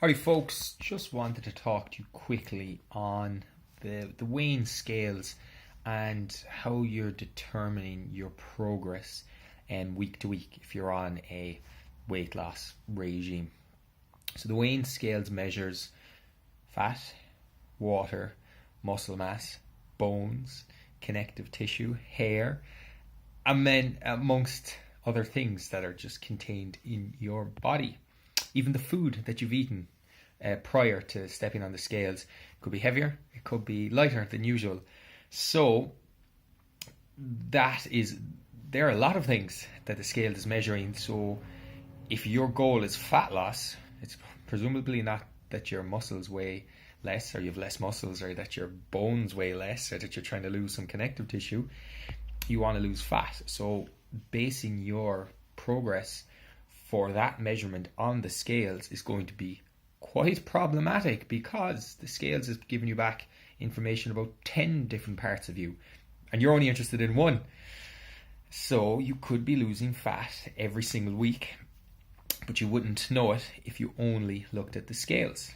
Howdy folks, just wanted to talk to you quickly on the weighing scales and how you're determining your progress week to week if you're on a weight loss regime. So the weighing scales measures fat, water, muscle mass, bones, connective tissue, hair, and then amongst other things that are just contained in your body. Even the food that you've eaten prior to stepping on the scales could be heavier, it could be lighter than usual. So there are a lot of things that the scale is measuring. So if your goal is fat loss, it's presumably not that your muscles weigh less, or you have less muscles, or that your bones weigh less, or that you're trying to lose some connective tissue. You want to lose fat. So basing your progress for that measurement on the scales is going to be quite problematic, because the scales is giving you back information about 10 different parts of you and you're only interested in one. So you could be losing fat every single week, but you wouldn't know it if you only looked at the scales.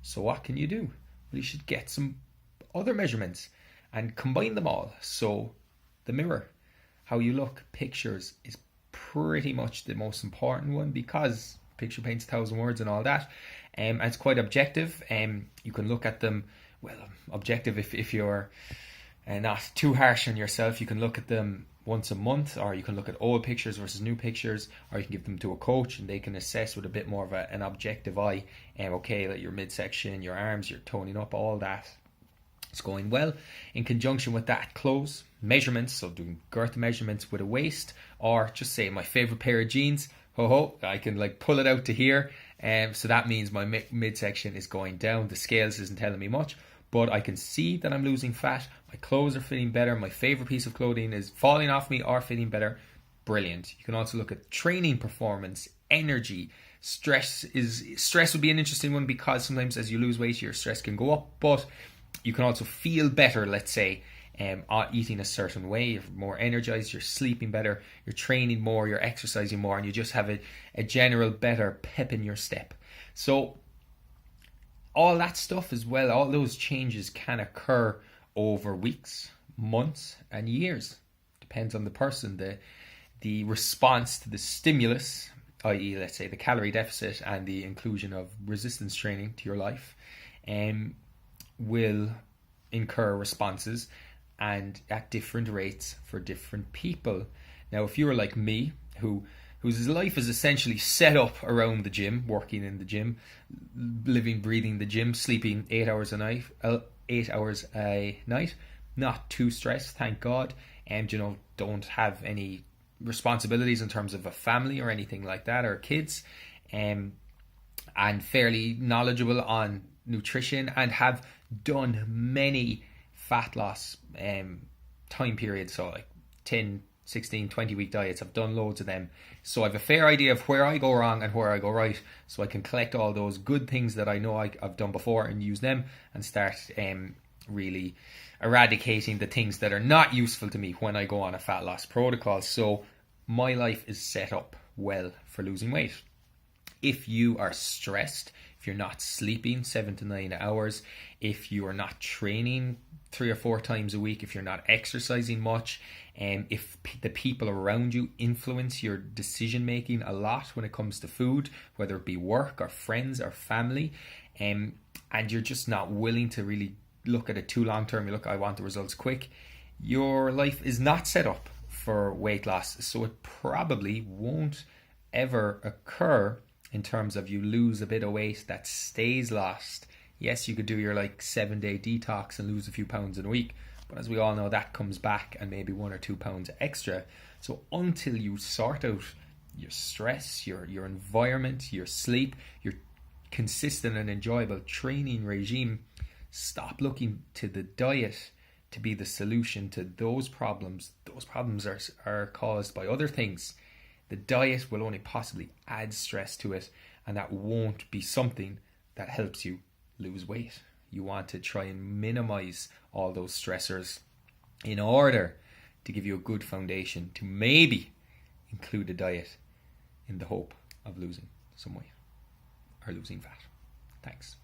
So what can you do? Well, you should get some other measurements and combine them all. So the mirror, how you look, pictures is pretty much the most important one, because picture paints 1,000 words and all that. And it's quite objective. You can look at them, well, objective if you're not too harsh on yourself. You can look at them once a month, or you can look at old pictures versus new pictures, or you can give them to a coach and they can assess with a bit more of an objective eye. Okay, like your midsection, your arms, your toning up, all that is going well. In conjunction with that, clothes measurements, so doing girth measurements with a waist, or just say my favorite pair of jeans, I can like pull it out to here, so that means my midsection is going down. The scales isn't telling me much, but I can see that I'm losing fat. My clothes are fitting better. My favorite piece of clothing is falling off me or fitting better. Brilliant. You can also look at training performance, energy. Stress would be an interesting one, because sometimes as you lose weight, your stress can go up, but you can also feel better, let's say, eating a certain way. You're more energized, you're sleeping better, you're training more, you're exercising more, and you just have a general better pep in your step. So all that stuff as well, all those changes can occur over weeks, months, and years. Depends on the person. The response to the stimulus, i.e. let's say the calorie deficit and the inclusion of resistance training to your life, will incur responses, and at different rates for different people. Now, if you were like me, whose life is essentially set up around the gym, working in the gym, living, breathing the gym, sleeping 8 hours a night, not too stressed, thank God, and don't have any responsibilities in terms of a family or anything like that, or kids, and fairly knowledgeable on nutrition, and have done many fat loss time periods, so like 10, 16, 20 week diets. I've done loads of them, so I have a fair idea of where I go wrong and where I go right, so I can collect all those good things that I know I've done before and use them, and start really eradicating the things that are not useful to me when I go on a fat loss protocol. So my life is set up well for losing weight. If you are stressed, if you're not sleeping 7 to 9 hours, if you are not training 3 or 4 times a week, if you're not exercising much, and if the people around you influence your decision making a lot when it comes to food, whether it be work or friends or family, and you're just not willing to really look at it too long term, I want the results quick, your life is not set up for weight loss. So it probably won't ever occur in terms of you lose a bit of weight that stays lost. Yes, you could do your 7-day detox and lose a few pounds in a week, but as we all know, that comes back and maybe 1 or 2 pounds extra. So until you sort out your stress, your environment, your sleep, your consistent and enjoyable training regime, stop looking to the diet to be the solution to those problems. Those problems are caused by other things. The diet will only possibly add stress to it, and that won't be something that helps you lose weight. You want to try and minimize all those stressors in order to give you a good foundation to maybe include a diet in the hope of losing some weight or losing fat. Thanks.